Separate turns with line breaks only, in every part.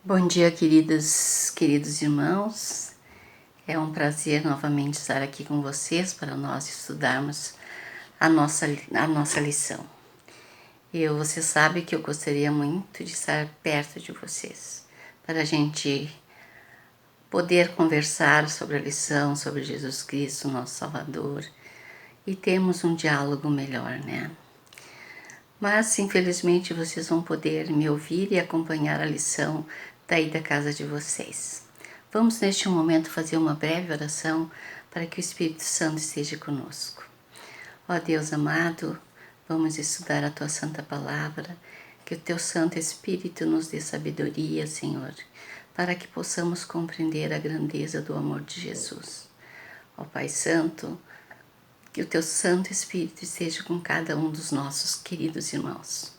Bom dia, queridos irmãos. É um prazer novamente estar aqui com vocês para nós estudarmos a nossa lição. Você sabe que eu gostaria muito de estar perto de vocês, para a gente poder conversar sobre a lição, sobre Jesus Cristo, nosso Salvador, e termos um diálogo melhor, né? Mas, infelizmente, vocês vão poder me ouvir e acompanhar a lição daí da casa de vocês. Vamos, neste momento, fazer uma breve oração para que o Espírito Santo esteja conosco. Ó Deus amado, vamos estudar a Tua Santa Palavra, que o Teu Santo Espírito nos dê sabedoria, Senhor, para que possamos compreender a grandeza do amor de Jesus. Ó Pai Santo, que o Teu Santo Espírito esteja com cada um dos nossos queridos irmãos.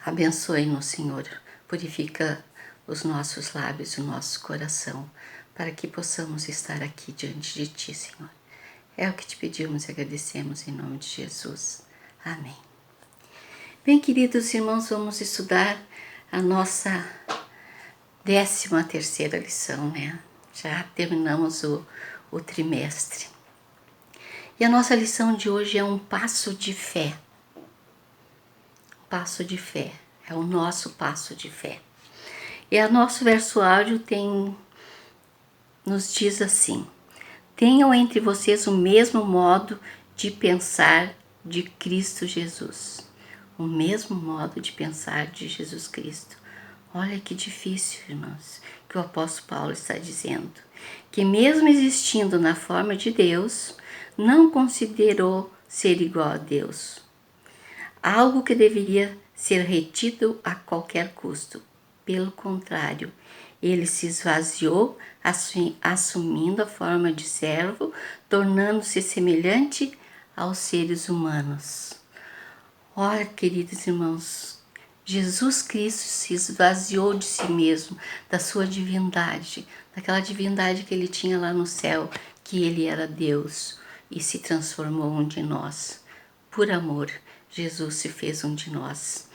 Abençoe-nos, Senhor, purifica os nossos lábios e o nosso coração, para que possamos estar aqui diante de Ti, Senhor. É o que Te pedimos e agradecemos em nome de Jesus. Amém. Bem, queridos irmãos, vamos estudar a nossa 13ª lição, né? Já terminamos o trimestre. E a nossa lição de hoje é um passo de fé. Passo de fé, é o nosso passo de fé. E o nosso verso áudio nos diz assim: tenham entre vocês o mesmo modo de pensar de Cristo Jesus. O mesmo modo de pensar de Jesus Cristo. Olha que difícil, irmãos, que o apóstolo Paulo está dizendo. Que mesmo existindo na forma de Deus, não considerou ser igual a Deus. Algo que deveria ser retido a qualquer custo. Pelo contrário, ele se esvaziou, assumindo a forma de servo, tornando-se semelhante aos seres humanos. Olha, queridos irmãos, Jesus Cristo se esvaziou de si mesmo, da sua divindade, daquela divindade que ele tinha lá no céu, que ele era Deus, e se transformou um de nós. Por amor, Jesus se fez um de nós.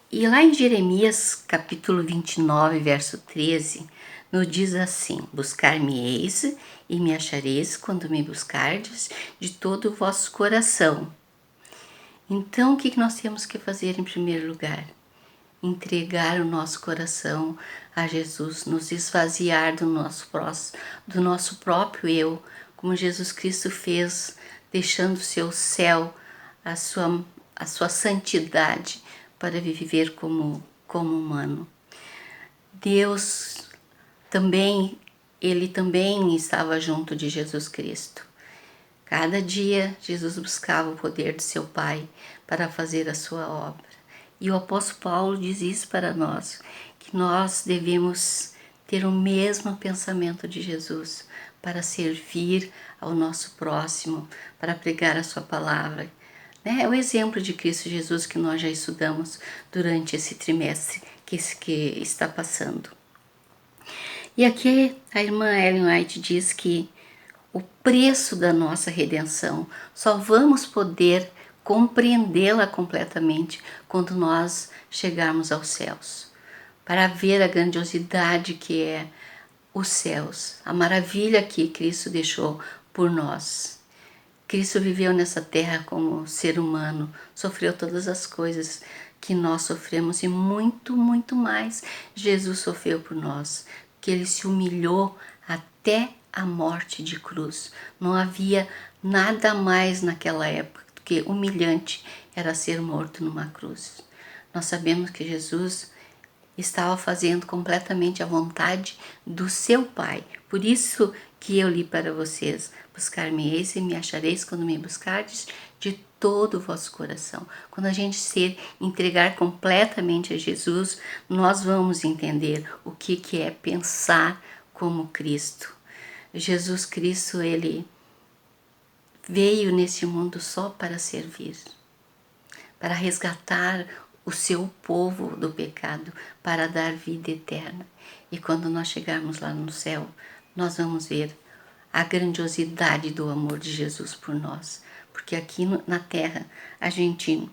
E lá em Jeremias, capítulo 29, verso 13, nos diz assim: buscar-me-eis e me achareis quando me buscardes de todo o vosso coração. Então, o que nós temos que fazer em primeiro lugar? Entregar o nosso coração a Jesus, nos esvaziar do nosso próprio eu, como Jesus Cristo fez, deixando o seu céu, a sua santidade, para viver como humano. Deus também, Ele também estava junto de Jesus Cristo. Cada dia Jesus buscava o poder do seu Pai para fazer a sua obra. E o apóstolo Paulo diz isso para nós, que nós devemos ter o mesmo pensamento de Jesus para servir ao nosso próximo, para pregar a sua palavra. É o exemplo de Cristo Jesus que nós já estudamos durante esse trimestre que está passando. E aqui a irmã Ellen White diz que o preço da nossa redenção só vamos poder compreendê-la completamente quando nós chegarmos aos céus, para ver a grandiosidade que é os céus, a maravilha que Cristo deixou por nós. Cristo viveu nessa terra como ser humano, sofreu todas as coisas que nós sofremos e muito, muito mais Jesus sofreu por nós, que Ele se humilhou até a morte de cruz. Não havia nada mais naquela época do que humilhante era ser morto numa cruz. Nós sabemos que Jesus estava fazendo completamente a vontade do seu Pai. Por isso que eu li para vocês: buscar-me-eis e me achareis quando me buscardes de todo o vosso coração. Quando a gente se entregar completamente a Jesus, nós vamos entender o que é pensar como Cristo. Jesus Cristo, Ele veio nesse mundo só para servir, para resgatar o seu povo do pecado, para dar vida eterna. E quando nós chegarmos lá no céu, nós vamos ver a grandiosidade do amor de Jesus por nós. Porque aqui na terra a gente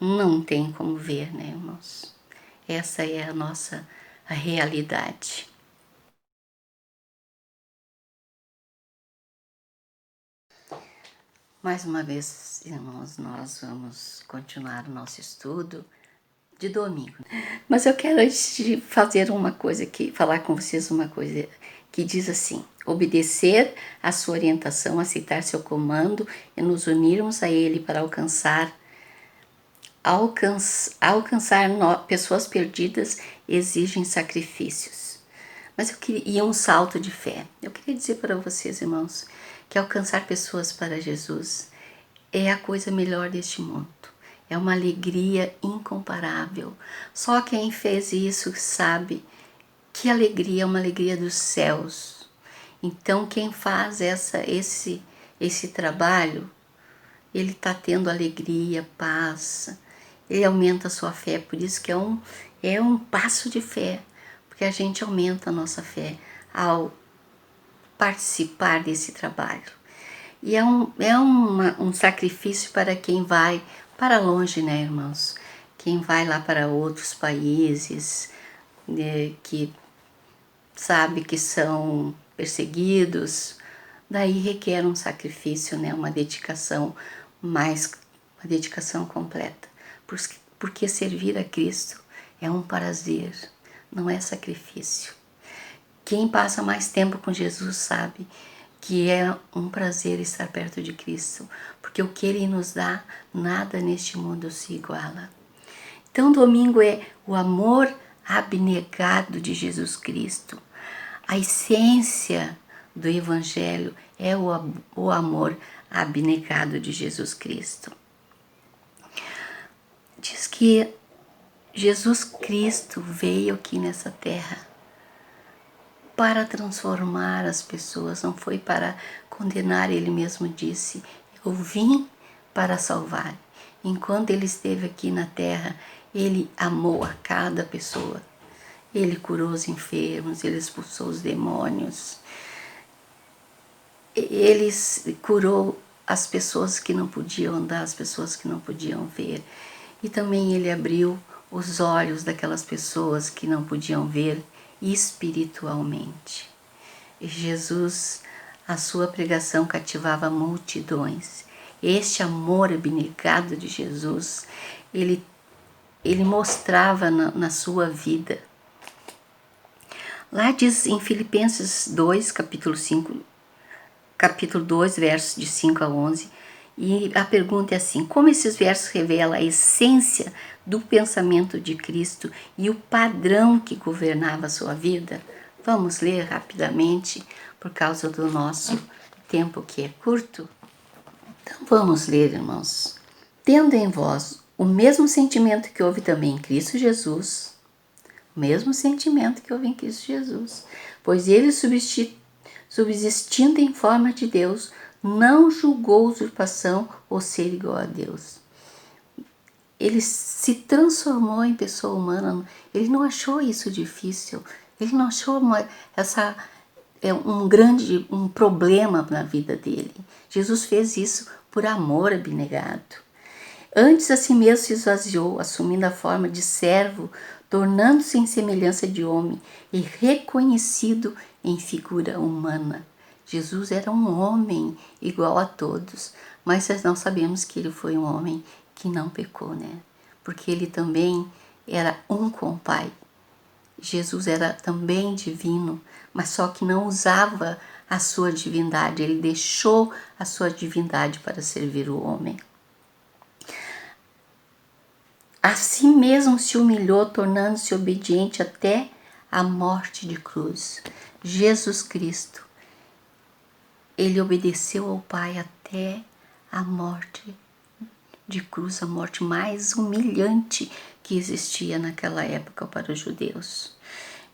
não tem como ver, né, irmãos? Essa é a nossa a realidade. Mais uma vez, irmãos, nós vamos continuar o nosso estudo de domingo. Mas eu quero antes de fazer uma coisa aqui, falar com vocês uma coisa que diz assim: obedecer a sua orientação, aceitar seu comando e nos unirmos a ele para alcançar pessoas perdidas exigem sacrifícios. Mas eu queria um salto de fé. Eu queria dizer para vocês, irmãos, que alcançar pessoas para Jesus é a coisa melhor deste mundo. É uma alegria incomparável. Só quem fez isso sabe que alegria é uma alegria dos céus. Então quem faz esse trabalho, ele está tendo alegria, paz, ele aumenta a sua fé. Por isso que é um passo de fé, porque a gente aumenta a nossa fé ao participar desse trabalho. E é um sacrifício para quem vai para longe, né, irmãos? Quem vai lá para outros países, né, que sabe que são perseguidos, daí requer um sacrifício, né, uma dedicação completa. Porque servir a Cristo é um prazer, não é sacrifício. Quem passa mais tempo com Jesus sabe que é um prazer estar perto de Cristo, porque o que Ele nos dá, nada neste mundo se iguala. Então, domingo é o amor abnegado de Jesus Cristo. A essência do Evangelho é o amor abnegado de Jesus Cristo. Diz que Jesus Cristo veio aqui nessa terra para transformar as pessoas, não foi para condenar. Ele mesmo disse: eu vim para salvar. Enquanto ele esteve aqui na terra, ele amou a cada pessoa. Ele curou os enfermos, ele expulsou os demônios, ele curou as pessoas que não podiam andar, as pessoas que não podiam ver. E também ele abriu os olhos daquelas pessoas que não podiam ver espiritualmente. E Jesus, a sua pregação cativava multidões. Este amor abnegado de Jesus, ele mostrava na sua vida. Lá diz em Filipenses 2, capítulo 2, versos de 5 a 11, e a pergunta é assim: como esses versos revelam a essência do pensamento de Cristo e o padrão que governava a sua vida? Vamos ler rapidamente, por causa do nosso tempo que é curto. Então vamos ler, irmãos. Tendo em vós o mesmo sentimento que houve também em Cristo Jesus, o mesmo sentimento que houve em Cristo Jesus, pois ele, subsistindo em forma de Deus, não julgou usurpação ou ser igual a Deus. Ele se transformou em pessoa humana. Ele não achou isso difícil. Ele não achou um problema na vida dele. Jesus fez isso por amor abnegado. Antes a si mesmo se esvaziou, assumindo a forma de servo, tornando-se em semelhança de homem e reconhecido em figura humana. Jesus era um homem igual a todos, mas nós sabemos que ele foi um homem que não pecou, né? Porque ele também era um com o Pai. Jesus era também divino, mas só que não usava a sua divindade. Ele deixou a sua divindade para servir o homem. Assim mesmo se humilhou, tornando-se obediente até a morte de cruz. Jesus Cristo, ele obedeceu ao Pai até a morte de cruz, a morte mais humilhante que existia naquela época para os judeus.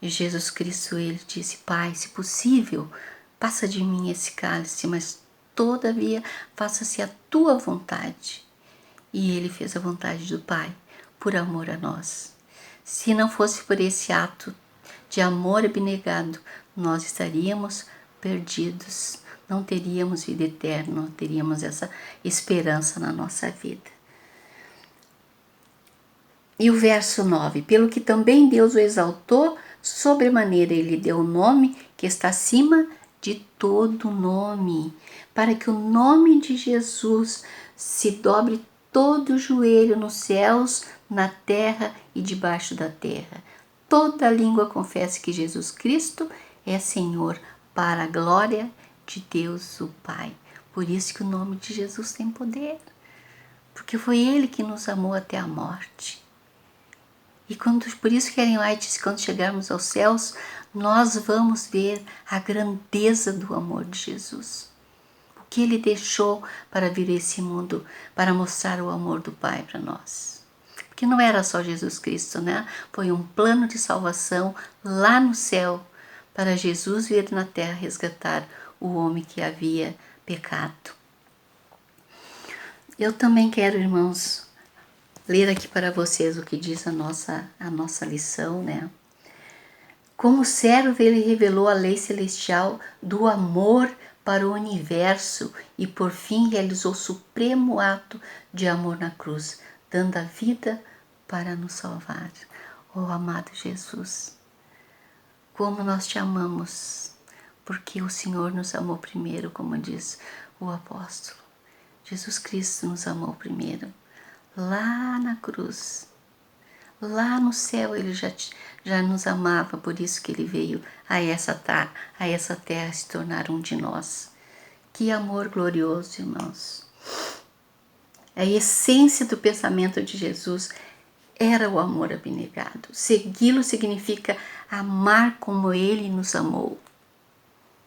E Jesus Cristo, ele disse: Pai, se possível, passa de mim esse cálice, mas todavia faça-se a tua vontade. E ele fez a vontade do Pai por amor a nós. Se não fosse por esse ato de amor abnegado, nós estaríamos perdidos, não teríamos vida eterna, não teríamos essa esperança na nossa vida. E o verso 9: pelo que também Deus o exaltou sobremaneira ele deu o nome que está acima de todo nome, para que o nome de Jesus se dobre todo o joelho nos céus, na terra e debaixo da terra. Toda língua confesse que Jesus Cristo é Senhor, para a glória de Deus o Pai. Por isso que o nome de Jesus tem poder, porque foi Ele que nos amou até a morte. E por isso que Ellen White disse, quando chegarmos aos céus, nós vamos ver a grandeza do amor de Jesus. O que Ele deixou para vir a esse mundo, para mostrar o amor do Pai para nós. Porque não era só Jesus Cristo, né? Foi um plano de salvação lá no céu, para Jesus vir na terra resgatar o homem que havia pecado. Eu também quero, irmãos, ler aqui para vocês o que diz a nossa lição, né? Como servo, ele revelou a lei celestial do amor para o universo e, por fim, realizou o supremo ato de amor na cruz, dando a vida para nos salvar. Oh, amado Jesus, como nós te amamos, porque o Senhor nos amou primeiro, como diz o apóstolo. Jesus Cristo nos amou primeiro, lá na cruz. Lá no céu ele já nos amava, por isso que ele veio a essa terra se tornar um de nós. Que amor glorioso, irmãos. A essência do pensamento de Jesus era o amor abnegado. Segui-lo significa amar como ele nos amou.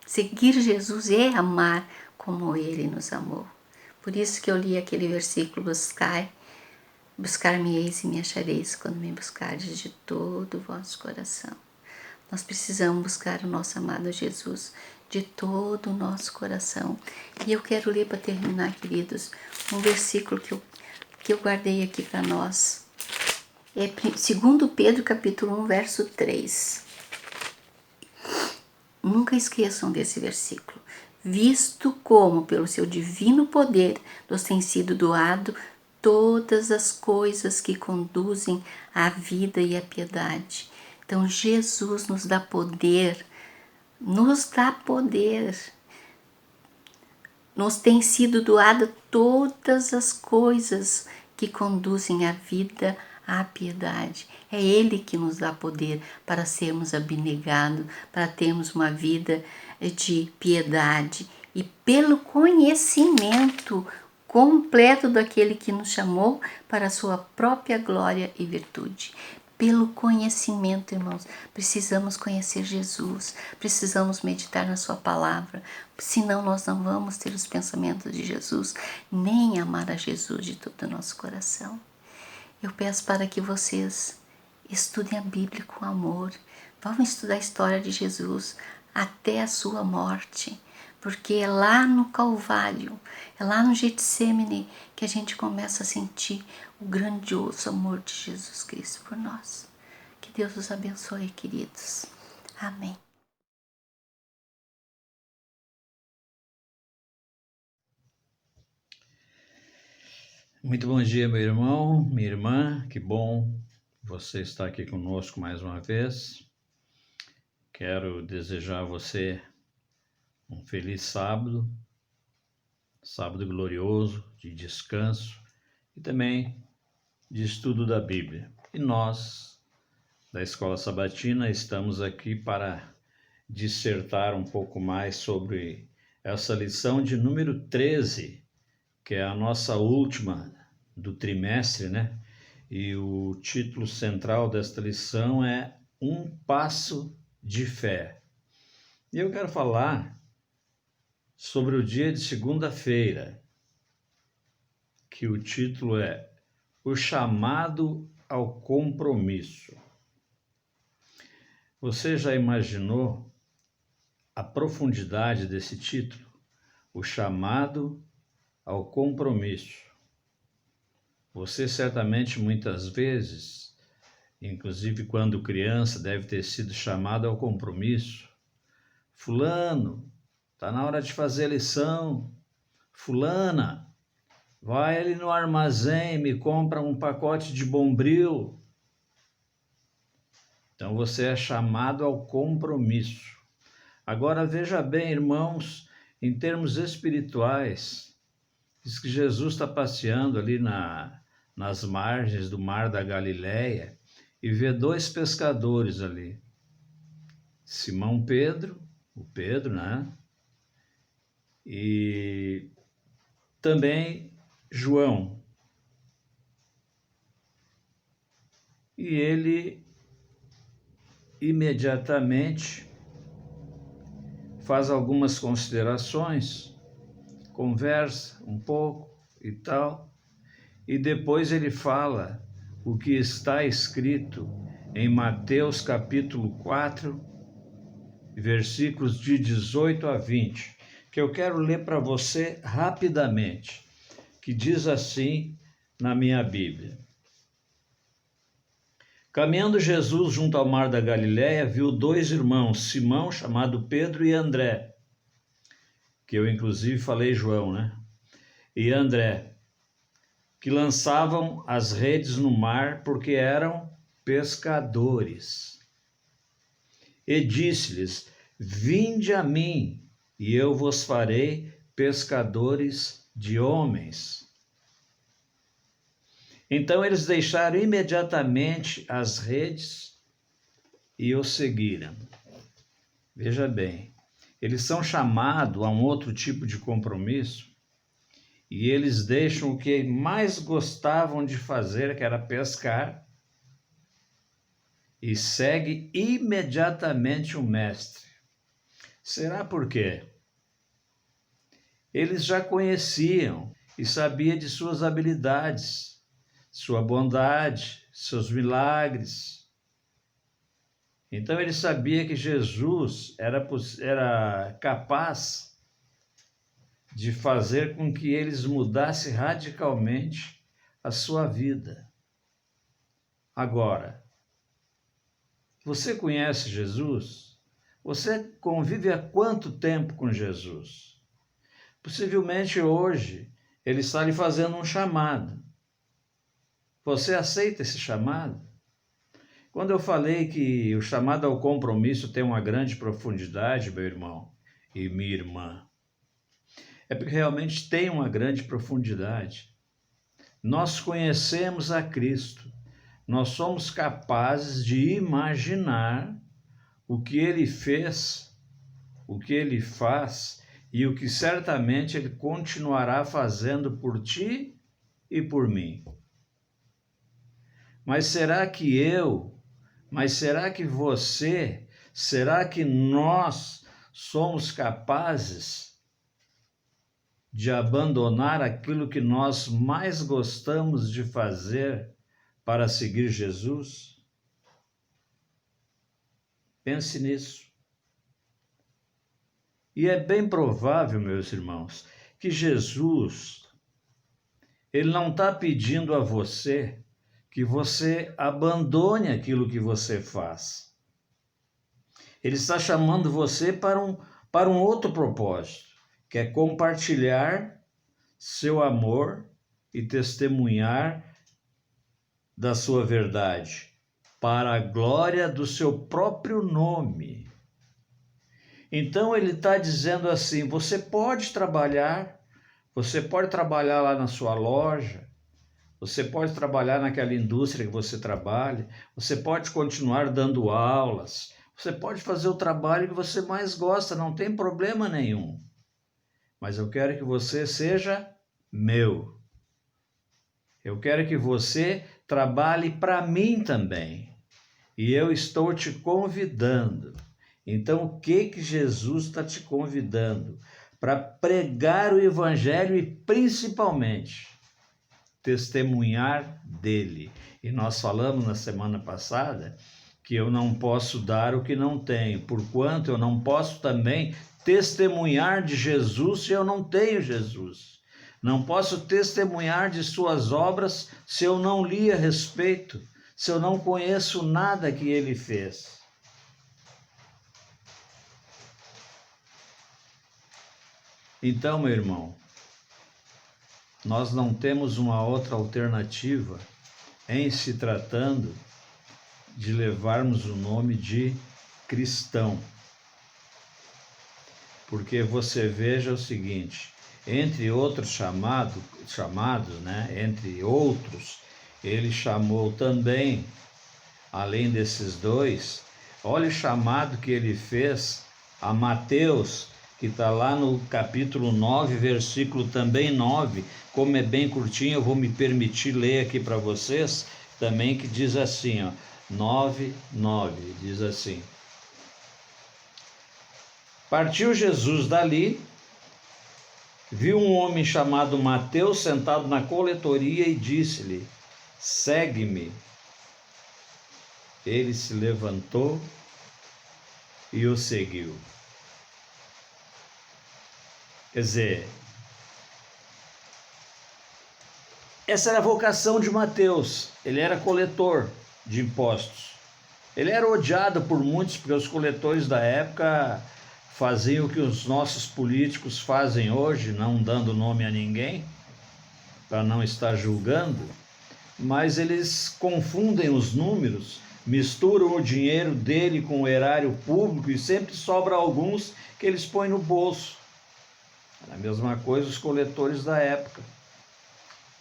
Seguir Jesus é amar como ele nos amou. Por isso que eu li aquele versículo, buscar-me-eis e me achareis quando me buscardes de todo o vosso coração. Nós precisamos buscar o nosso amado Jesus de todo o nosso coração. E eu quero ler para terminar, queridos, um versículo que eu guardei aqui para nós. É 2 Pedro capítulo 1, verso 3. Nunca esqueçam desse versículo. Visto como, pelo seu divino poder, nos tem sido doado todas as coisas que conduzem à vida e à piedade. Então, Jesus nos dá poder, nos tem sido doado todas as coisas que conduzem à vida, à piedade. É Ele que nos dá poder para sermos abnegados, para termos uma vida de piedade e pelo conhecimento completo daquele que nos chamou para a sua própria glória e virtude. Pelo conhecimento, irmãos, precisamos conhecer Jesus, precisamos meditar na sua palavra, senão nós não vamos ter os pensamentos de Jesus, nem amar a Jesus de todo o nosso coração. Eu peço para que vocês estudem a Bíblia com amor, vão estudar a história de Jesus até a sua morte, porque é lá no Calvário, é lá no Getsemane que a gente começa a sentir o grandioso amor de Jesus Cristo por nós. Que Deus os abençoe, queridos. Amém.
Muito bom dia, meu irmão, minha irmã, que bom você estar aqui conosco mais uma vez. Quero desejar a você um feliz sábado glorioso, de descanso e também de estudo da Bíblia. E nós, da Escola Sabatina, estamos aqui para dissertar um pouco mais sobre essa lição de número 13, que é a nossa última do trimestre, né? E o título central desta lição é Um Passo de Fé. E eu quero falar sobre o dia de segunda-feira, que o título é O Chamado ao Compromisso. Você já imaginou a profundidade desse título? O Chamado ao Compromisso. Você certamente muitas vezes, inclusive quando criança, deve ter sido chamado ao compromisso. Fulano, está na hora de fazer a lição. Fulana, vai ali no armazém, me compra um pacote de Bombril. Então você é chamado ao compromisso. Agora veja bem, irmãos, em termos espirituais, diz que Jesus está passeando ali nas margens do mar da Galileia e vê dois pescadores ali. Simão Pedro, o Pedro, né? E também João. E ele imediatamente faz algumas considerações, conversa um pouco e tal, e depois ele fala o que está escrito em Mateus capítulo 4, versículos de 18 a 20, que eu quero ler para você rapidamente, que diz assim na minha Bíblia. Caminhando Jesus junto ao mar da Galileia, viu dois irmãos, Simão, chamado Pedro, e André, que eu inclusive falei João, né? E André, que lançavam as redes no mar porque eram pescadores. E disse-lhes: Vinde a mim, e eu vos farei pescadores de homens. Então eles deixaram imediatamente as redes e o seguiram. Veja bem, eles são chamados a um outro tipo de compromisso e eles deixam o que mais gostavam de fazer, que era pescar, e segue imediatamente o mestre. Será por quê? Eles já conheciam e sabiam de suas habilidades, sua bondade, seus milagres. Então ele sabia que Jesus era capaz de fazer com que eles mudassem radicalmente a sua vida. Agora, você conhece Jesus? Você convive há quanto tempo com Jesus? Possivelmente hoje ele está lhe fazendo um chamado. Você aceita esse chamado? Quando eu falei que o chamado ao compromisso tem uma grande profundidade, meu irmão e minha irmã, é porque realmente tem uma grande profundidade. Nós conhecemos a Cristo, nós somos capazes de imaginar o que Ele fez, o que Ele faz e o que certamente Ele continuará fazendo por ti e por mim. Mas será que você, será que nós somos capazes de abandonar aquilo que nós mais gostamos de fazer para seguir Jesus? Pense nisso. E é bem provável, meus irmãos, que Jesus, ele não está pedindo a você que você abandone aquilo que você faz. Ele está chamando você para um outro propósito, que é compartilhar seu amor e testemunhar da sua verdade, para a glória do seu próprio nome. Então ele está dizendo assim: você pode trabalhar lá na sua loja, você pode trabalhar naquela indústria que você trabalha, você pode continuar dando aulas, você pode fazer o trabalho que você mais gosta, não tem problema nenhum. Mas eu quero que você seja meu. Eu quero que você trabalhe para mim também. E eu estou te convidando. Então, o que Jesus está te convidando? Para pregar o Evangelho e, principalmente, testemunhar dele. E nós falamos na semana passada que eu não posso dar o que não tenho, porquanto eu não posso também testemunhar de Jesus se eu não tenho Jesus. Não posso testemunhar de suas obras se eu não li a respeito, se eu não conheço nada que ele fez. Então, meu irmão, nós não temos uma outra alternativa em se tratando de levarmos o nome de cristão. Porque você veja o seguinte, entre outros chamados, né, entre outros, ele chamou também, além desses dois, olha o chamado que ele fez a Mateus, que está lá no capítulo 9, versículo também 9, como é bem curtinho, eu vou me permitir ler aqui para vocês, também que diz assim, ó, 9:9, diz assim: Partiu Jesus dali, viu um homem chamado Mateus sentado na coletoria e disse-lhe: Segue-me. Ele se levantou e o seguiu. Quer dizer, essa era a vocação de Mateus. Ele era coletor de impostos. Ele era odiado por muitos, porque os coletores da época faziam o que os nossos políticos fazem hoje, não dando nome a ninguém, para não estar julgando, mas eles confundem os números, misturam o dinheiro dele com o erário público e sempre sobra alguns que eles põem no bolso. Era a mesma coisa os coletores da época.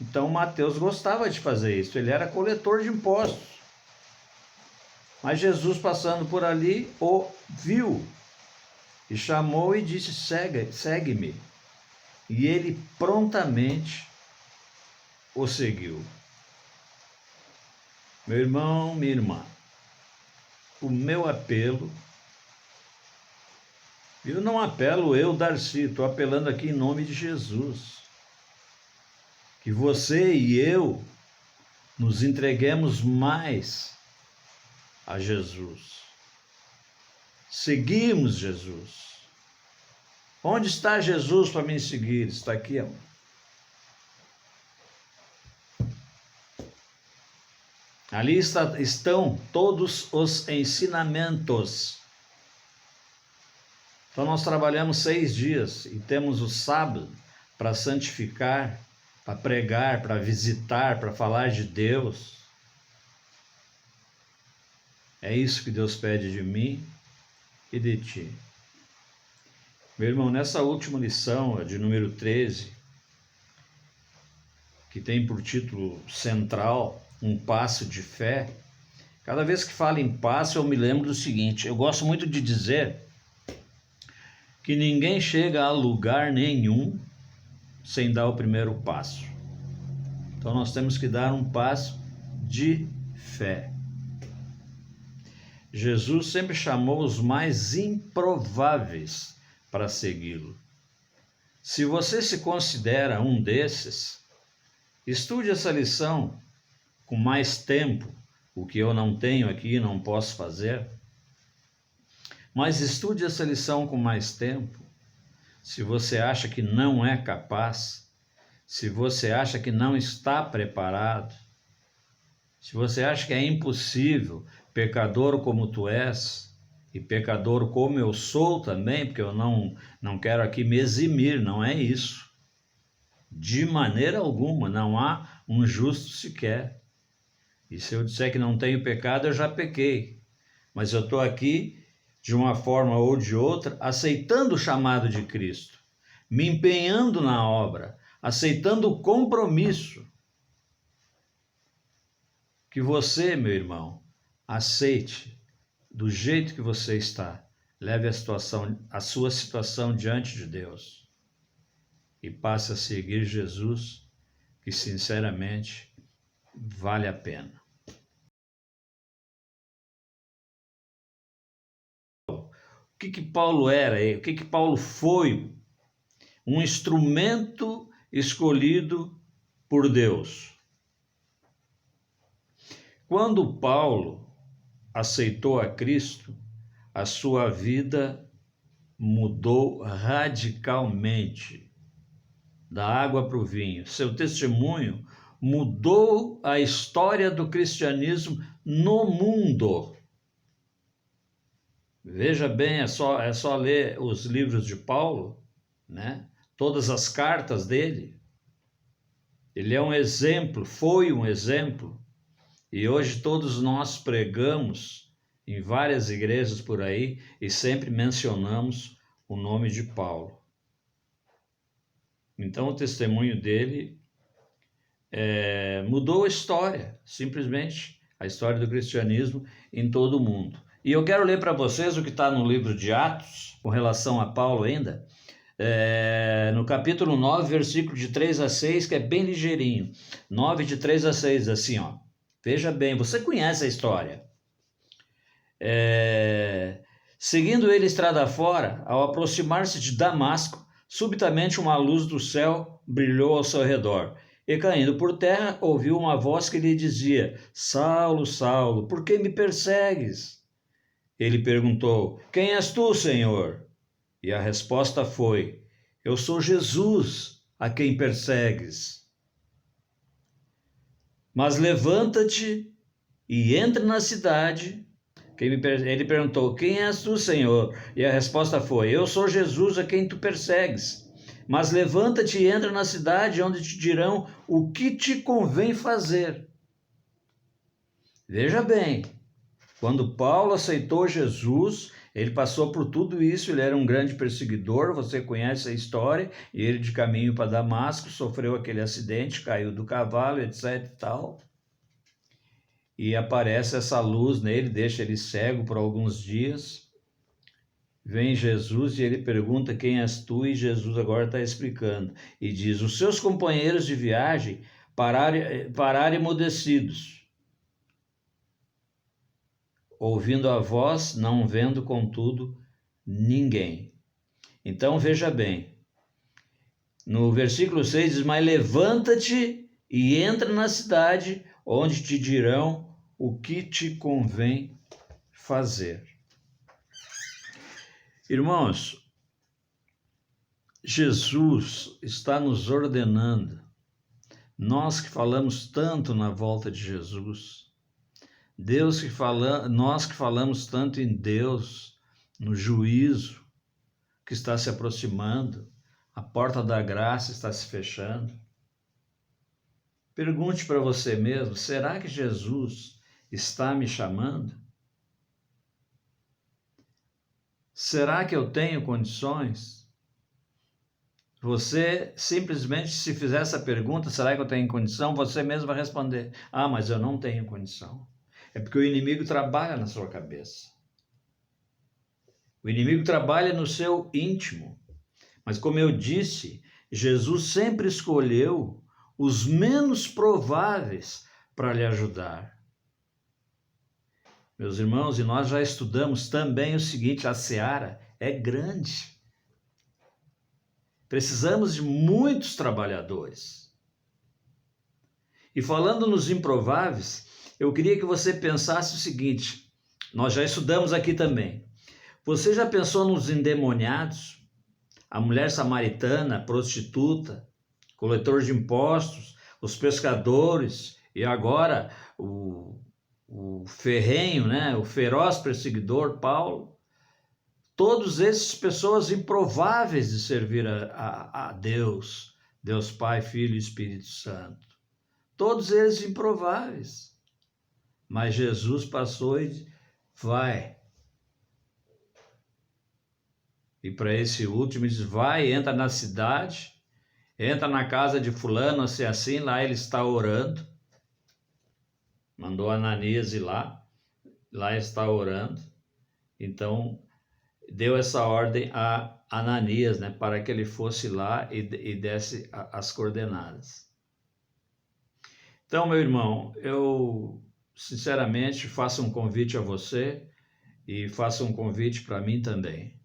Então Mateus gostava de fazer isso, ele era coletor de impostos. Mas Jesus, passando por ali, o viu e chamou e disse: Segue-me. E ele prontamente o seguiu. Meu irmão, minha irmã, o meu apelo, eu não apelo eu, Darcy, estou apelando aqui em nome de Jesus. Que você e eu nos entreguemos mais a Jesus. Seguimos Jesus. Onde está Jesus para me seguir? Está aqui, amor. Ali estão todos os ensinamentos. Então nós trabalhamos 6 dias e temos o sábado para santificar, para pregar, para visitar, para falar de Deus. É isso que Deus pede de mim e de ti. Meu irmão, nessa última lição, de número 13, que tem por título central um passo de fé, cada vez que falo em passo eu me lembro do seguinte: eu gosto muito de dizer que ninguém chega a lugar nenhum sem dar o primeiro passo. Então nós temos que dar um passo de fé. Jesus sempre chamou os mais improváveis para segui-lo. Se você se considera um desses, estude essa lição com mais tempo, o que eu não tenho aqui e não posso fazer. Mas estude essa lição com mais tempo. Se você acha que não é capaz, se você acha que não está preparado, se você acha que é impossível, pecador como tu és, e pecador como eu sou também, porque eu não quero aqui me eximir, não é isso. De maneira alguma, não há um justo sequer. E se eu disser que não tenho pecado, eu já pequei. Mas eu estou aqui, de uma forma ou de outra, aceitando o chamado de Cristo, me empenhando na obra, aceitando o compromisso. Que você, meu irmão, aceite do jeito que você está, leve a sua situação diante de Deus e passe a seguir Jesus, que sinceramente vale a pena. O que Paulo era? O que Paulo foi? Um instrumento escolhido por Deus. Quando Paulo aceitou a Cristo, a sua vida mudou radicalmente, da água para o vinho. Seu testemunho mudou a história do cristianismo no mundo. Veja bem, é só ler os livros de Paulo, né? Todas as cartas dele. Ele é um exemplo, foi um exemplo. E hoje todos nós pregamos em várias igrejas por aí e sempre mencionamos o nome de Paulo. Então o testemunho dele mudou a história, simplesmente a história do cristianismo em todo o mundo. E eu quero ler para vocês o que está no livro de Atos, com relação a Paulo ainda, no capítulo 9, versículo de 3 a 6, que é bem ligeirinho. 9 de 3 a 6, assim, ó. Veja bem, você conhece a história. Seguindo ele estrada fora, ao aproximar-se de Damasco, subitamente uma luz do céu brilhou ao seu redor. E caindo por terra, ouviu uma voz que lhe dizia: Saulo, Saulo, por que me persegues? Ele perguntou: Quem és tu, Senhor? E a resposta foi: Eu sou Jesus, a quem persegues. Mas levanta-te e entra na cidade. Ele perguntou: Quem és tu, Senhor? E a resposta foi: Eu sou Jesus, a quem tu persegues. Mas levanta-te e entra na cidade, onde te dirão o que te convém fazer. Veja bem, quando Paulo aceitou Jesus, ele passou por tudo isso, ele era um grande perseguidor, você conhece a história, e ele de caminho para Damasco sofreu aquele acidente, caiu do cavalo, etc e tal. E aparece essa luz nele, deixa ele cego por alguns dias. Vem Jesus e ele pergunta: Quem és tu? E Jesus agora está explicando. E diz: Os seus companheiros de viagem pararam emudecidos, ouvindo a voz, não vendo, contudo, ninguém. Então veja bem, no versículo 6 diz: Mas levanta-te e entra na cidade, onde te dirão o que te convém fazer. Irmãos, Jesus está nos ordenando, nós que falamos tanto na volta de Jesus, nós que falamos tanto em Deus, no juízo que está se aproximando, a porta da graça está se fechando. Pergunte para você mesmo: será que Jesus está me chamando? Será que eu tenho condições? Você simplesmente, se fizer essa pergunta, será que eu tenho condição? Você mesmo vai responder: Ah, mas eu não tenho condição. É porque o inimigo trabalha na sua cabeça. O inimigo trabalha no seu íntimo. Mas como eu disse, Jesus sempre escolheu os menos prováveis para lhe ajudar. Meus irmãos, e nós já estudamos também o seguinte: a seara é grande. Precisamos de muitos trabalhadores. E falando nos improváveis, eu queria que você pensasse o seguinte: nós já estudamos aqui também. Você já pensou nos endemoniados? A mulher samaritana, prostituta, coletor de impostos, os pescadores e agora o ferrenho, né? O feroz perseguidor Paulo. Todos esses pessoas improváveis de servir a Deus, Deus Pai, Filho e Espírito Santo. Todos eles improváveis. Mas Jesus passou e vai. E para esse último diz: vai, entra na cidade, entra na casa de fulano, assim, lá ele está orando. Mandou Ananias ir lá está orando. Então, deu essa ordem a Ananias, né, para que ele fosse lá e desse as coordenadas. Então, meu irmão, eu sinceramente faço um convite a você e faço um convite para mim também.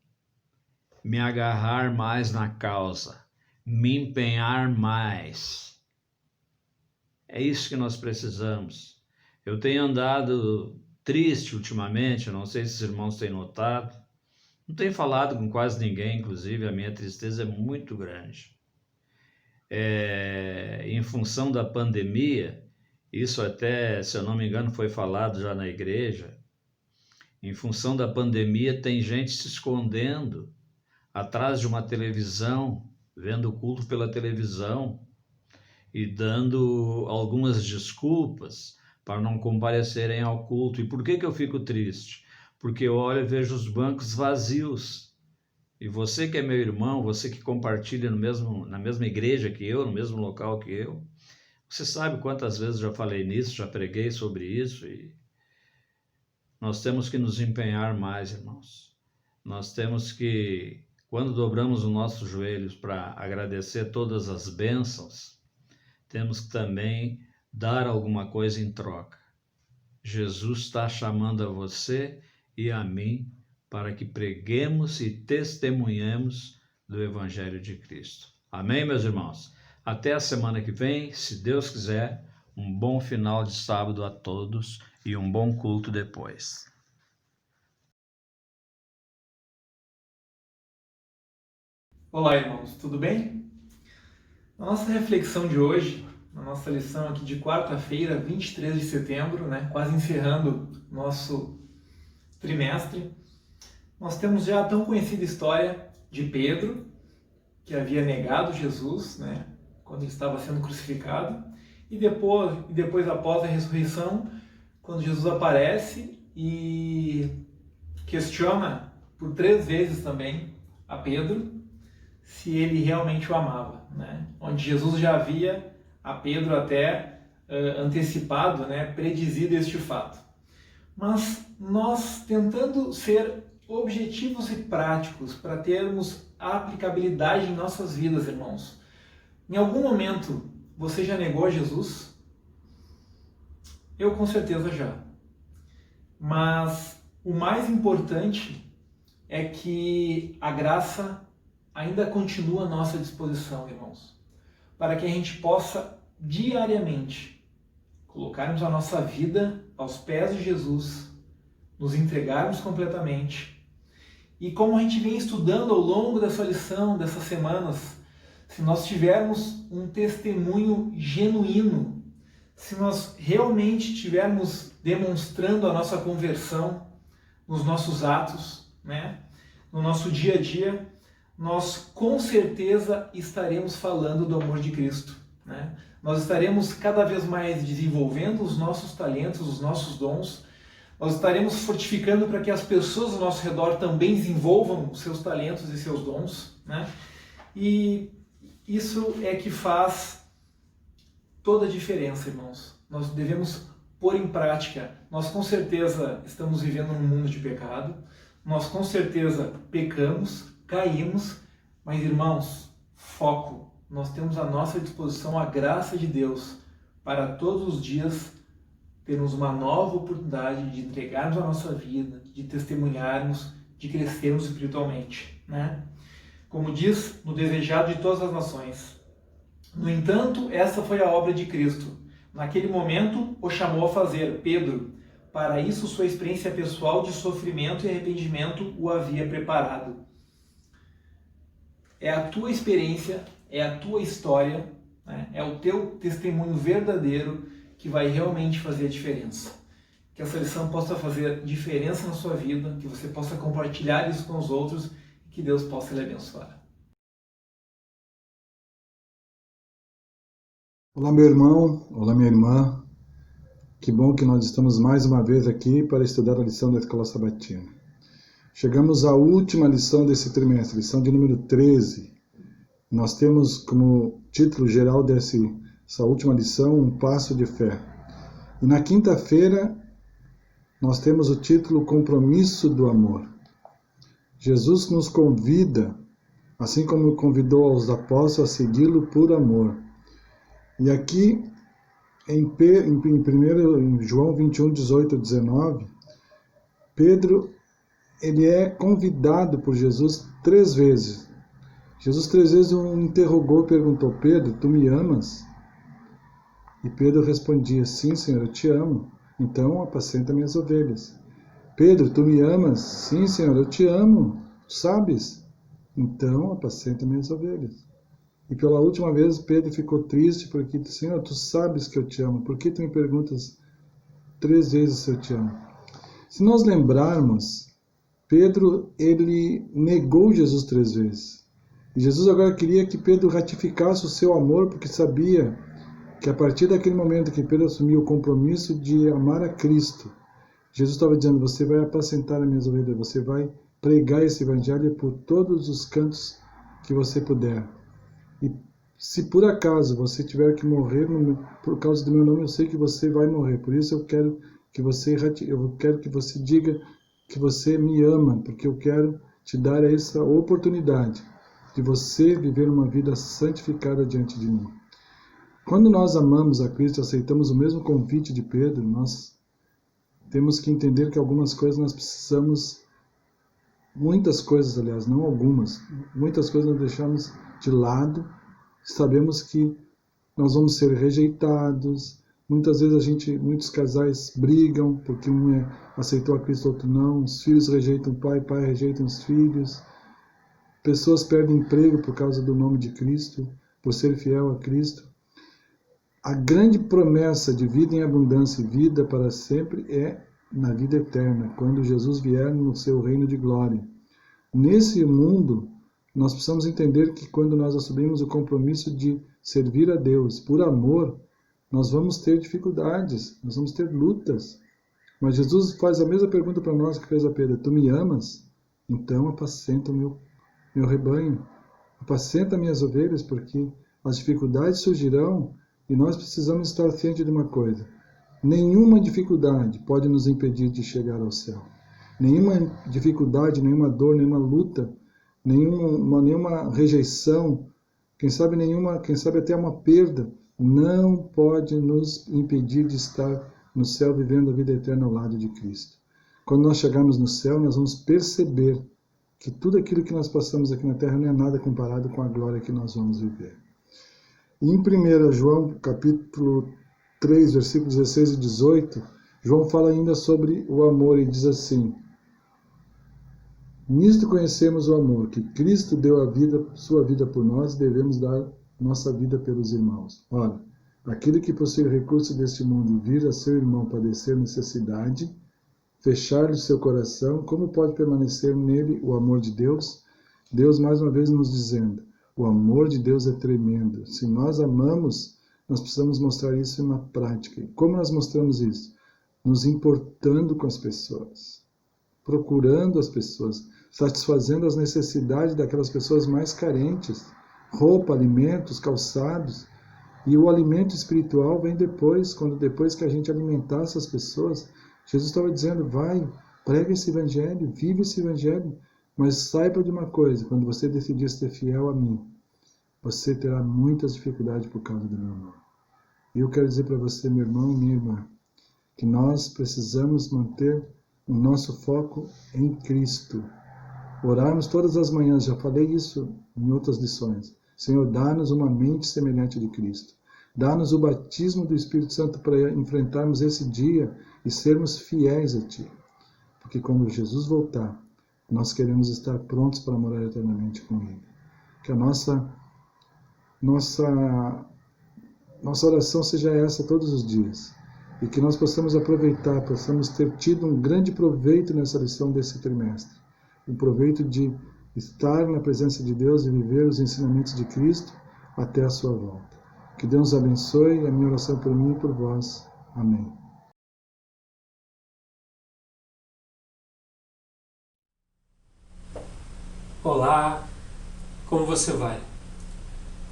Me agarrar mais na causa, me empenhar mais. É isso que nós precisamos. Eu tenho andado triste ultimamente, não sei se os irmãos têm notado. Não tenho falado com quase ninguém, inclusive a minha tristeza é muito grande. Em função da pandemia, isso até, se eu não me engano, foi falado já na igreja. Em função da pandemia, tem gente se escondendo atrás de uma televisão, vendo o culto pela televisão e dando algumas desculpas para não comparecerem ao culto. E por que eu fico triste? Porque eu olho e vejo os bancos vazios. E você que é meu irmão, você que compartilha na mesma igreja que eu, no mesmo local que eu, você sabe quantas vezes já falei nisso, já preguei sobre isso, e nós temos que nos empenhar mais, irmãos. Nós temos que, quando dobramos os nossos joelhos para agradecer todas as bênçãos, temos que também dar alguma coisa em troca. Jesus está chamando a você e a mim para que preguemos e testemunhemos do Evangelho de Cristo. Amém, meus irmãos? Até a semana que vem, se Deus quiser, um bom final de sábado a todos e um bom culto depois.
Olá, irmãos, tudo bem? Na nossa reflexão de hoje, na nossa lição aqui de quarta-feira, 23 de setembro, quase encerrando nosso trimestre, nós temos já a tão conhecida história de Pedro, que havia negado Jesus, quando ele estava sendo crucificado, e depois após a ressurreição, quando Jesus aparece e questiona por 3 vezes também a Pedro se ele realmente o amava, onde Jesus já havia a Pedro até antecipado, predizido este fato. Mas nós tentando ser objetivos e práticos para termos aplicabilidade em nossas vidas, irmãos. Em algum momento você já negou Jesus? Eu com certeza já. Mas o mais importante é que a graça ainda continua à nossa disposição, irmãos, para que a gente possa diariamente colocarmos a nossa vida aos pés de Jesus, nos entregarmos completamente. E como a gente vem estudando ao longo dessa lição, dessas semanas, se nós tivermos um testemunho genuíno, se nós realmente estivermos demonstrando a nossa conversão nos nossos atos, no nosso dia a dia, nós com certeza estaremos falando do amor de Cristo. Nós estaremos cada vez mais desenvolvendo os nossos talentos, os nossos dons. Nós estaremos fortificando para que as pessoas ao nosso redor também desenvolvam os seus talentos e seus dons. E isso é que faz toda a diferença, irmãos. Nós devemos pôr em prática. Nós com certeza estamos vivendo num mundo de pecado. Nós com certeza pecamos, caímos, mas irmãos, foco. Nós temos à nossa disposição a graça de Deus para todos os dias termos uma nova oportunidade de entregarmos a nossa vida, de testemunharmos, de crescermos espiritualmente. Como diz no Desejado de Todas as Nações. No entanto, essa foi a obra de Cristo. Naquele momento, o chamou a fazer, Pedro. Para isso, sua experiência pessoal de sofrimento e arrependimento o havia preparado. É a tua experiência, é a tua história, é o teu testemunho verdadeiro que vai realmente fazer a diferença. Que essa lição possa fazer diferença na sua vida, que você possa compartilhar isso com os outros e que Deus possa lhe abençoar.
Olá, meu irmão, olá, minha irmã. Que bom que nós estamos mais uma vez aqui para estudar a lição da Escola Sabatina. Chegamos à última lição desse trimestre, lição de número 13. Nós temos como título geral dessa última lição, Um Passo de Fé. E na quinta-feira, nós temos o título Compromisso do Amor. Jesus nos convida, assim como convidou aos apóstolos a segui-lo por amor. E aqui, em João 21, 18 e 19, Pedro ele é convidado por Jesus 3 vezes. Jesus 3 vezes o interrogou, perguntou, Pedro, tu me amas? E Pedro respondia, sim, Senhor, eu te amo. Então apacenta minhas ovelhas. Pedro, tu me amas? Sim, Senhor, eu te amo. Tu sabes? Então apacenta minhas ovelhas. E pela última vez Pedro ficou triste porque, Senhor, tu sabes que eu te amo. Por que tu me perguntas 3 vezes se eu te amo? Se nós lembrarmos, Pedro, ele negou Jesus 3 vezes. E Jesus agora queria que Pedro ratificasse o seu amor, porque sabia que a partir daquele momento que Pedro assumiu o compromisso de amar a Cristo, Jesus estava dizendo, você vai apacentar as minhas ovelhas, você vai pregar esse evangelho por todos os cantos que você puder. E se por acaso você tiver que morrer por causa do meu nome, eu sei que você vai morrer. Por isso eu quero que você diga que você me ama, porque eu quero te dar essa oportunidade de você viver uma vida santificada diante de mim. Quando nós amamos a Cristo, aceitamos o mesmo convite de Pedro, nós temos que entender que algumas coisas nós precisamos, muitas coisas, aliás, não algumas, muitas coisas nós deixamos de lado. Sabemos que nós vamos ser rejeitados. Muitas vezes muitos casais brigam porque um aceitou a Cristo, outro não. Os filhos rejeitam o pai rejeitam os filhos. Pessoas perdem emprego por causa do nome de Cristo, por ser fiel a Cristo. A grande promessa de vida em abundância e vida para sempre é na vida eterna, quando Jesus vier no seu reino de glória. Nesse mundo, nós precisamos entender que quando nós assumimos o compromisso de servir a Deus por amor, nós vamos ter dificuldades, nós vamos ter lutas. Mas Jesus faz a mesma pergunta para nós que fez a Pedro: tu me amas? Então apacenta o meu rebanho, apacenta minhas ovelhas, porque as dificuldades surgirão e nós precisamos estar cientes de uma coisa: nenhuma dificuldade pode nos impedir de chegar ao céu. Nenhuma dificuldade, nenhuma dor, nenhuma luta, nenhuma rejeição, quem sabe até uma perda, não pode nos impedir de estar no céu vivendo a vida eterna ao lado de Cristo. Quando nós chegarmos no céu, nós vamos perceber que tudo aquilo que nós passamos aqui na terra não é nada comparado com a glória que nós vamos viver. E em 1 João, capítulo 3, versículos 16 e 18, João fala ainda sobre o amor e diz assim: nisto conhecemos o amor, que Cristo deu sua vida por nós, e devemos dar nossa vida pelos irmãos. Ora, aquele que possui recursos deste mundo e vir a seu irmão padecer necessidade, fechar-lhe seu coração, como pode permanecer nele o amor de Deus? Deus mais uma vez nos dizendo, o amor de Deus é tremendo. Se nós amamos, nós precisamos mostrar isso na prática. E como nós mostramos isso? Nos importando com as pessoas, procurando as pessoas, satisfazendo as necessidades daquelas pessoas mais carentes, roupa, alimentos, calçados. E o alimento espiritual vem depois que a gente alimentar essas pessoas. Jesus estava dizendo, vai, prega esse evangelho, vive esse evangelho, mas saiba de uma coisa, quando você decidir ser fiel a mim, você terá muitas dificuldades por causa do meu nome. E eu quero dizer para você, meu irmão e minha irmã, que nós precisamos manter o nosso foco em Cristo. Orarmos todas as manhãs, já falei isso em outras lições. Senhor, dá-nos uma mente semelhante de Cristo. Dá-nos o batismo do Espírito Santo para enfrentarmos esse dia e sermos fiéis a Ti. Porque quando Jesus voltar, nós queremos estar prontos para morar eternamente com Ele. Que a nossa oração seja essa todos os dias. E que nós possamos aproveitar, possamos ter tido um grande proveito nessa lição desse trimestre. Um proveito de estar na presença de Deus e viver os ensinamentos de Cristo até a sua volta. Que Deus abençoe, a minha oração por mim e por vós. Amém.
Olá, como você vai?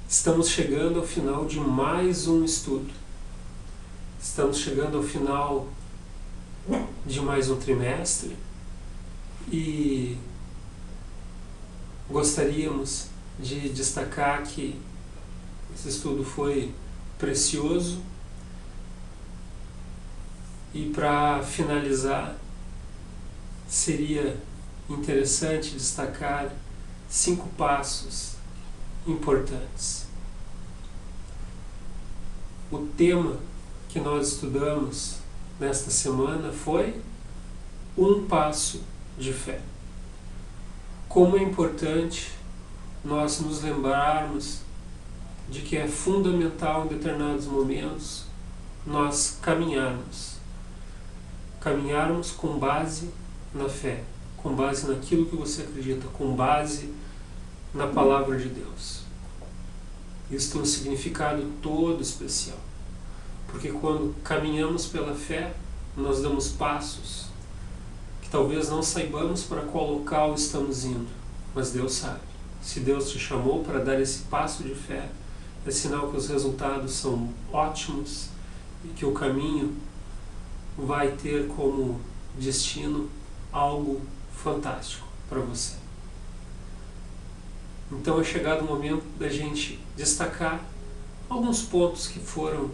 Estamos chegando ao final de mais um estudo. Estamos chegando ao final de mais um trimestre e gostaríamos de destacar que esse estudo foi precioso. E para finalizar, seria interessante destacar 5 passos importantes. O tema que nós estudamos nesta semana foi um passo de fé. Como é importante nós nos lembrarmos de que é fundamental em determinados momentos nós caminharmos com base na fé, com base naquilo que você acredita, com base na palavra de Deus. Isso tem um significado todo especial. Porque quando caminhamos pela fé, nós damos passos que talvez não saibamos para qual local estamos indo, mas Deus sabe. Se Deus te chamou para dar esse passo de fé, é sinal que os resultados são ótimos e que o caminho vai ter como destino algo fantástico para você. Então é chegado o momento da gente destacar alguns pontos que foram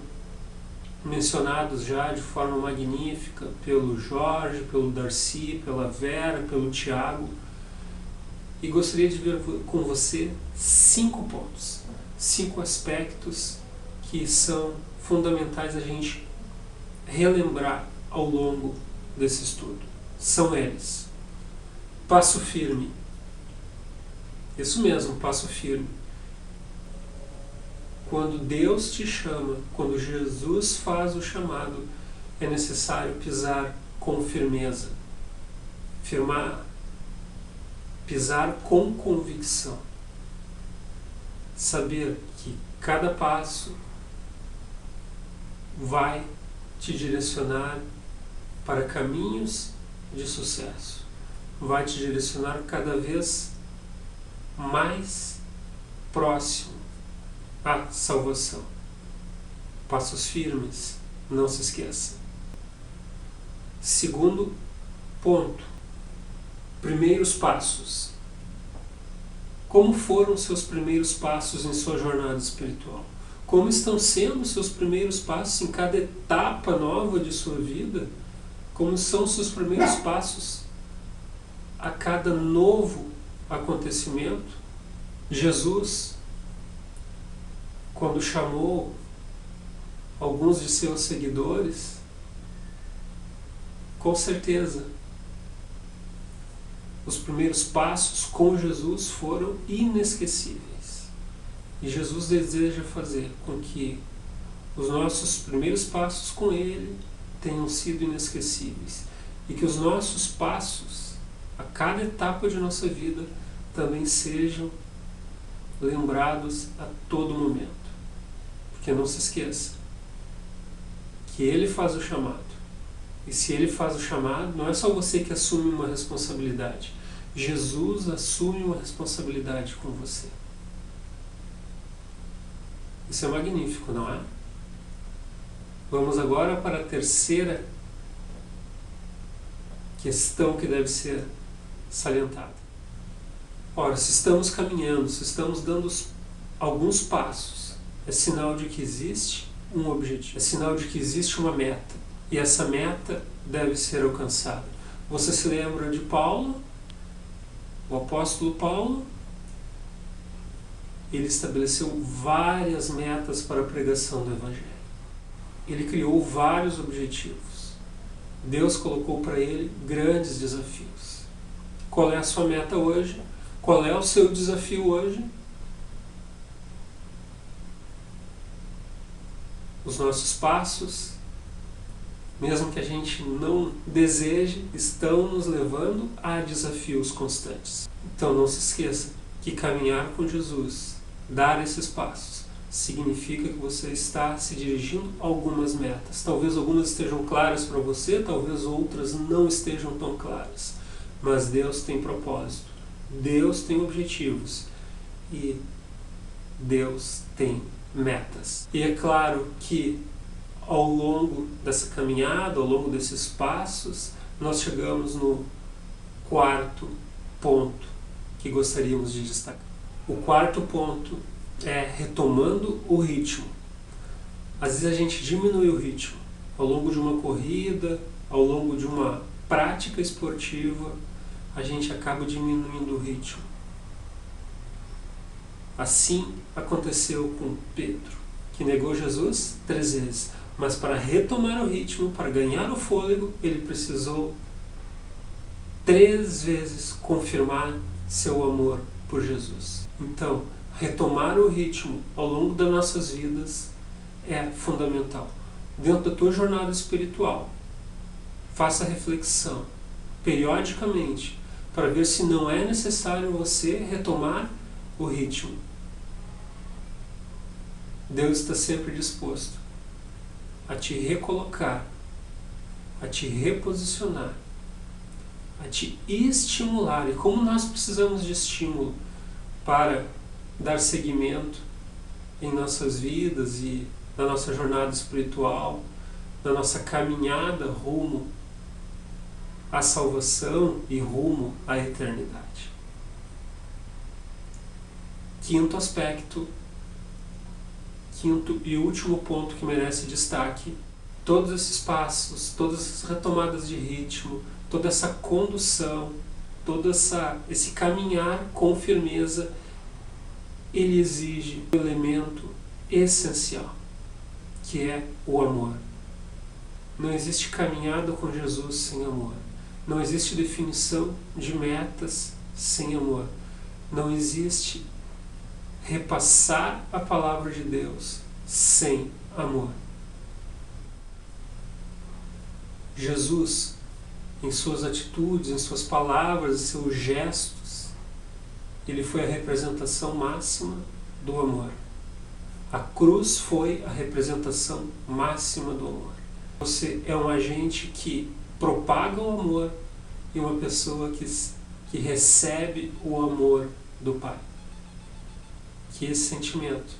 mencionados já de forma magnífica pelo Jorge, pelo Darcy, pela Vera, pelo Tiago, e gostaria de ver com você 5 pontos, 5 aspectos que são fundamentais a gente relembrar ao longo desse estudo. São eles: passo firme. Isso mesmo, passo firme. Quando Deus te chama, quando Jesus faz o chamado, é necessário pisar com firmeza. Firmar, pisar com convicção. Saber que cada passo vai te direcionar para caminhos de sucesso. Vai te direcionar cada vez mais próximo à salvação. Passos firmes, não se esqueça. Segundo ponto, primeiros passos. Como foram seus primeiros passos em sua jornada espiritual? Como estão sendo seus primeiros passos em cada etapa nova de sua vida? Como são seus primeiros passos a cada novo acontecimento? Jesus, quando chamou alguns de seus seguidores, com certeza os primeiros passos com Jesus foram inesquecíveis. E Jesus deseja fazer com que os nossos primeiros passos com Ele tenham sido inesquecíveis. E que os nossos passos, a cada etapa de nossa vida, também sejam lembrados a todo momento. Porque não se esqueça que Ele faz o chamado. E se Ele faz o chamado, não é só você que assume uma responsabilidade. Jesus assume uma responsabilidade com você. Isso é magnífico, não é? Vamos agora para a terceira questão que deve ser salientada. Ora, se estamos caminhando, se estamos dando alguns passos, é sinal de que existe um objetivo, é sinal de que existe uma meta, e essa meta deve ser alcançada. Você se lembra de Paulo, o apóstolo Paulo? Ele estabeleceu várias metas para a pregação do Evangelho. Ele criou vários objetivos. Deus colocou para ele grandes desafios. Qual é a sua meta hoje? Qual é o seu desafio hoje? Os nossos passos, mesmo que a gente não deseje, estão nos levando a desafios constantes. Então não se esqueça que caminhar com Jesus, dar esses passos, significa que você está se dirigindo a algumas metas. Talvez algumas estejam claras para você, talvez outras não estejam tão claras. Mas Deus tem propósito, Deus tem objetivos e Deus tem metas. E é claro que ao longo dessa caminhada, ao longo desses passos, nós chegamos no quarto ponto que gostaríamos de destacar. O quarto ponto é retomando o ritmo. Às vezes a gente diminui o ritmo. Ao longo de uma corrida, ao longo de uma prática esportiva, a gente acaba diminuindo o ritmo. Assim aconteceu com Pedro, que negou Jesus 3 vezes. Mas para retomar o ritmo, para ganhar o fôlego, ele precisou 3 vezes confirmar seu amor por Jesus. Então, retomar o ritmo ao longo das nossas vidas é fundamental. Dentro da tua jornada espiritual, faça reflexão periodicamente para ver se não é necessário você retomar o ritmo. Deus está sempre disposto a te recolocar, a te reposicionar, a te estimular. E como nós precisamos de estímulo para dar seguimento em nossas vidas e na nossa jornada espiritual, na nossa caminhada rumo à salvação e rumo à eternidade. Quinto aspecto, quinto e último ponto que merece destaque: todos esses passos, todas essas retomadas de ritmo, toda essa condução, todo esse caminhar com firmeza, ele exige um elemento essencial, que é o amor. Não existe caminhada com Jesus sem amor. Não existe definição de metas sem amor. Não existe repassar a palavra de Deus sem amor. Jesus, em suas atitudes, em suas palavras, em seus gestos, ele foi a representação máxima do amor. A cruz foi a representação máxima do amor. Você é um agente que propaga o amor e uma pessoa que recebe o amor do Pai. Que esse sentimento,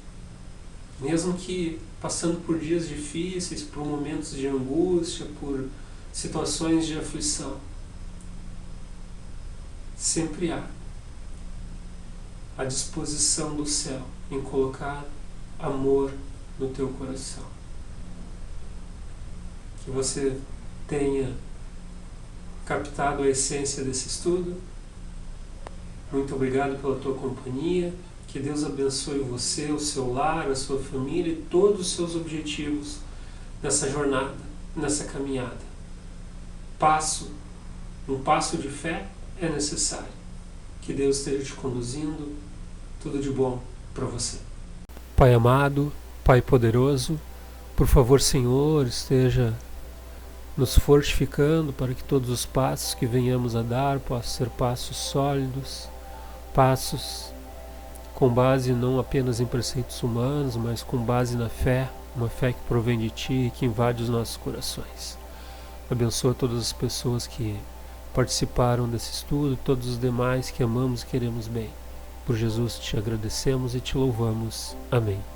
mesmo que passando por dias difíceis, por momentos de angústia, por situações de aflição, sempre há a disposição do céu em colocar amor no teu coração. Que você tenha captado a essência desse estudo. Muito obrigado pela tua companhia. Que Deus abençoe você, o seu lar, a sua família e todos os seus objetivos nessa jornada, nessa caminhada. Um passo de fé é necessário. Que Deus esteja te conduzindo. Tudo de bom para você. Pai amado, Pai poderoso, por favor, Senhor, esteja nos fortificando para que todos os passos que venhamos a dar possam ser passos sólidos, passos com base não apenas em preceitos humanos, mas com base na fé, uma fé que provém de Ti e que invade os nossos corações. Abençoa todas as pessoas que participaram desse estudo, todos os demais que amamos e queremos bem. Por Jesus te agradecemos e te louvamos. Amém.